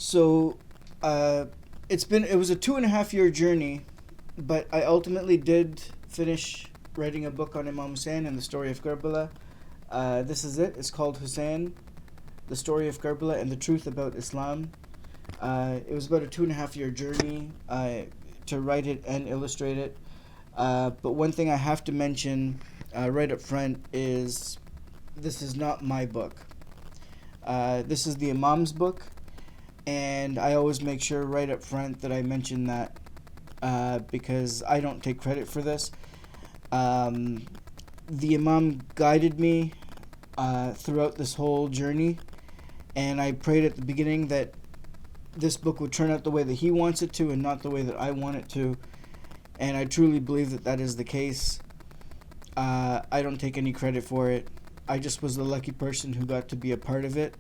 So, uh, it was a 2.5 year journey, but I ultimately did finish writing a book on Imam Hussein and the story of Karbala. This is it. It's called Hussein, the story of Karbala and the truth about Islam. It was about a 2.5 year journey to write it and illustrate it. But one thing I have to mention right up front is this is not my book. This is the Imam's book, and I always make sure right up front that I mention that because I don't take credit for this. Um, the Imam guided me throughout this whole journey, and I prayed at the beginning that this book would turn out the way that he wants it to and not the way that I want it to. And I truly believe that that is the case. I don't take any credit for it. I just was the lucky person who got to be a part of it.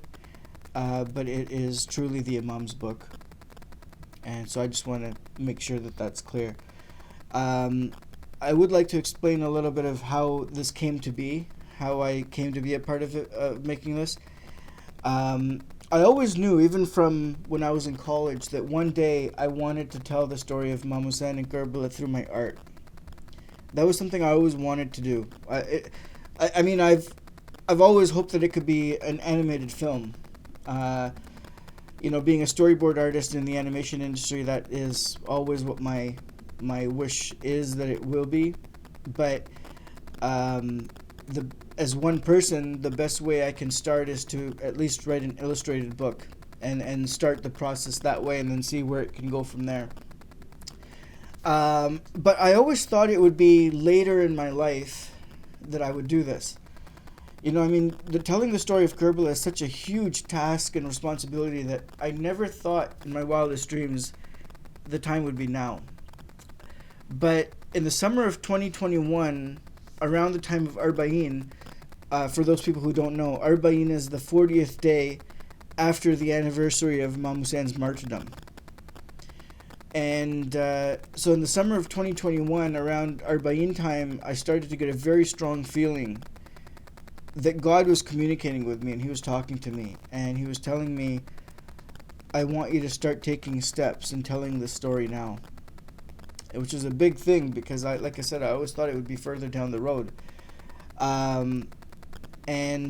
But it is truly the Imam's book. And so I just want to make sure that that's clear. I would like to explain a little bit of how this came to be, how I came to be a part of it, making this. I always knew, even from when I was in college, that one day I wanted to tell the story of Imam Hussein and Karbala through my art. That was something I always wanted to do. I mean, I've always hoped that it could be an animated film. Being a storyboard artist in the animation industry, that is always what my wish is that it will be. But as one person, the best way I can start is to at least write an illustrated book and start the process that way and then see where it can go from there. But I always thought it would be later in my life that I would do this. Telling the story of Karbala is such a huge task and responsibility that I never thought in my wildest dreams the time would be now. But in the summer of 2021, around the time of Arba'in, for those people who don't know, Arba'in is the 40th day after the anniversary of Imam Hussein's martyrdom. And so in the summer of 2021, around Arba'in time, I started to get a very strong feeling that God was communicating with me and he was talking to me. And he was telling me, I want you to start taking steps and telling this story now. Which is a big thing because, like I said, I always thought it would be further down the road. And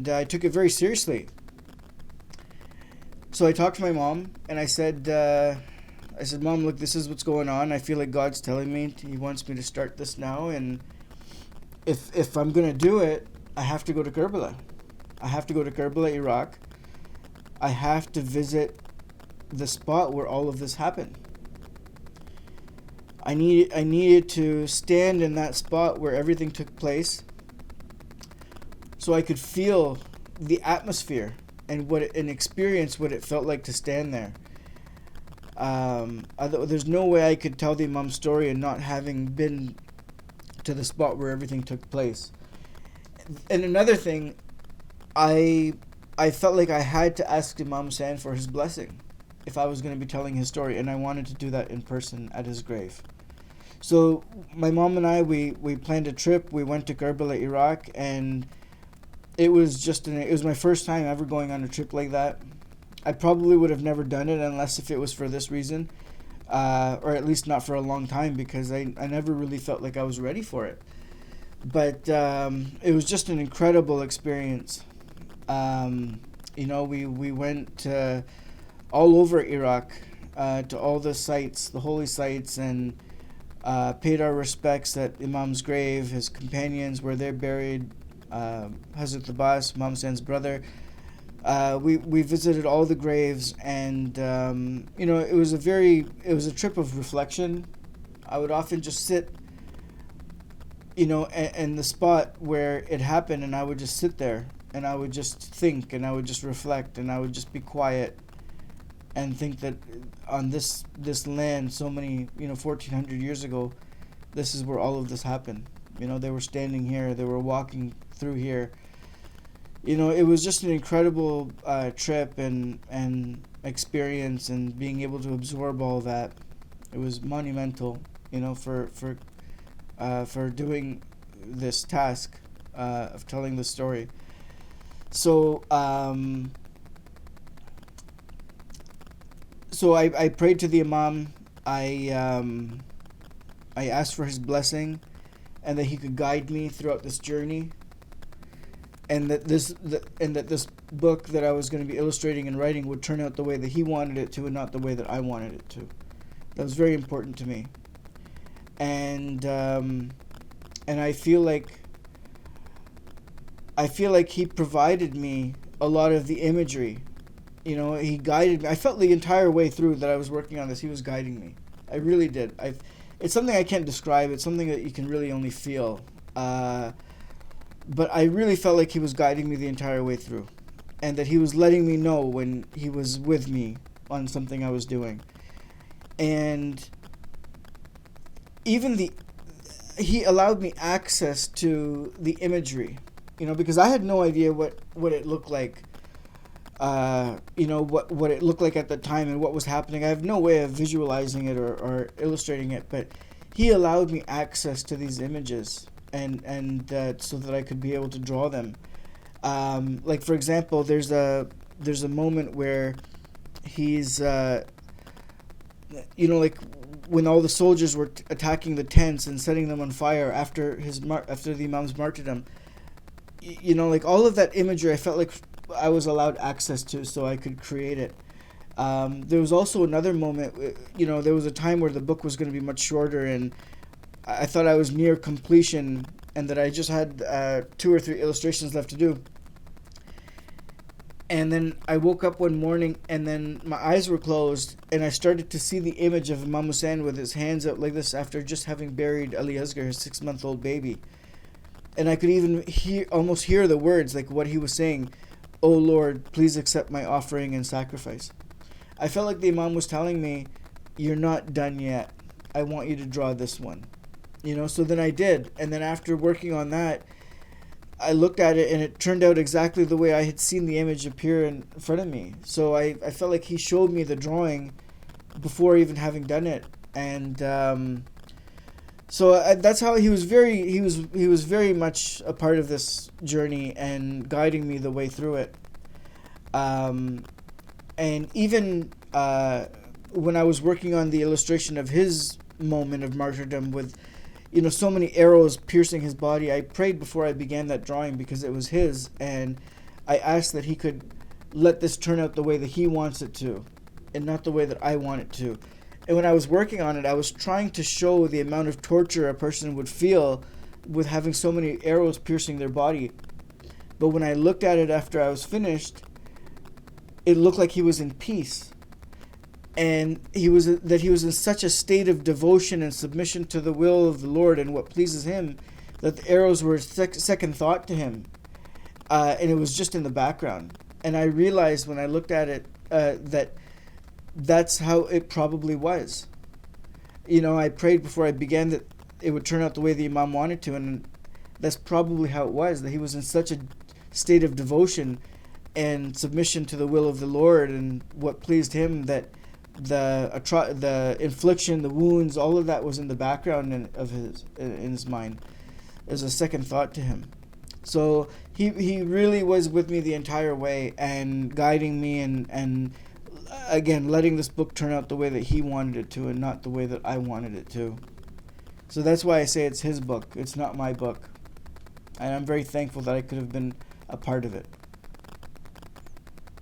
I took it very seriously. So I talked to my mom and I said, Mom, look, this is what's going on. I feel like God's telling me he wants me to start this now. And if I'm going to do it, I have to go to Karbala. I have to go to Karbala, Iraq. I have to visit the spot where all of this happened. I needed to stand in that spot where everything took place so I could feel the atmosphere and experience what it felt like to stand there. There's no way I could tell the Imam's story and not having been to the spot where everything took place. And another thing, I felt like I had to ask Imam Hussein for his blessing if I was going to be telling his story, and I wanted to do that in person at his grave. So my mom and I, we planned a trip. We went to Karbala, Iraq, and it was it was my first time ever going on a trip like that. I probably would have never done it unless if it was for this reason, or at least not for a long time, because I never really felt like I was ready for it. But it was just an incredible experience. We went all over Iraq to all the sites, the holy sites, and paid our respects at Imam's grave, his companions, where they're buried, Hazrat Abbas, Imam Hussein's brother. We visited all the graves, and it was a trip of reflection. I would often just sit, in the spot where it happened, and I would just sit there, and I would just think, and I would just reflect, and I would just be quiet, and think that on this land, so many 1400 years ago, this is where all of this happened. They were standing here, they were walking through here. It was just an incredible trip and experience, and being able to absorb all that, it was monumental. For doing this task of telling the story. So So I prayed to the Imam. I asked for his blessing, and that he could guide me throughout this journey, and that this book that I was going to be illustrating and writing would turn out the way that he wanted it to, and not the way that I wanted it to. That was very important to me, and I feel like he provided me a lot of the imagery. You know, he guided me. I felt the entire way through that I was working on this, he was guiding me. I really did. It's something I can't describe. It's something that you can really only feel. But I really felt like he was guiding me the entire way through, and that he was letting me know when he was with me on something I was doing. And even he allowed me access to the imagery, you know, because I had no idea what it looked like. You know, what it looked like at the time and what was happening. I have no way of visualizing it or illustrating it, but he allowed me access to these images, and so that I could be able to draw them. Like, for example, there's a moment where he's you know, like when all the soldiers were attacking the tents and setting them on fire after the Imam's martyrdom. You know, like all of that imagery, I felt like I was allowed access to, so I could create it. There was also another moment, you know, there was a time where the book was going to be much shorter, and I thought I was near completion, and that I just had 2 or 3 illustrations left to do. And then I woke up one morning, and then my eyes were closed, and I started to see the image of Imam Hussein with his hands out like this after just having buried Ali Asghar, his 6-month-old baby. And I could even almost hear the words, like what he was saying, "Oh Lord, please accept my offering and sacrifice." I felt like the Imam was telling me, "You're not done yet. I want you to draw this one." You know, so then I did. And then after working on that, I looked at it, and it turned out exactly the way I had seen the image appear in front of me. So I felt like he showed me the drawing before even having done it. And so that's how he was very much a part of this journey and guiding me the way through it. And even when I was working on the illustration of his moment of martyrdom with, you know, so many arrows piercing his body, I prayed before I began that drawing because it was his, and I asked that he could let this turn out the way that he wants it to, and not the way that I want it to. And when I was working on it, I was trying to show the amount of torture a person would feel with having so many arrows piercing their body. But when I looked at it after I was finished, it looked like he was in peace. And he was in such a state of devotion and submission to the will of the Lord and what pleases him, that the arrows were second thought to him. And it was just in the background. And I realized when I looked at it that that's how it probably was. You know, I prayed before I began that it would turn out the way the Imam wanted to, and that's probably how it was, that he was in such a state of devotion and submission to the will of the Lord and what pleased him, that the infliction, the wounds, all of that was in the background in his mind as a second thought to him. So he really was with me the entire way and guiding me and again letting this book turn out the way that he wanted it to and not the way that I wanted it to. So that's why I say it's his book. It's not my book. And I'm very thankful that I could have been a part of it.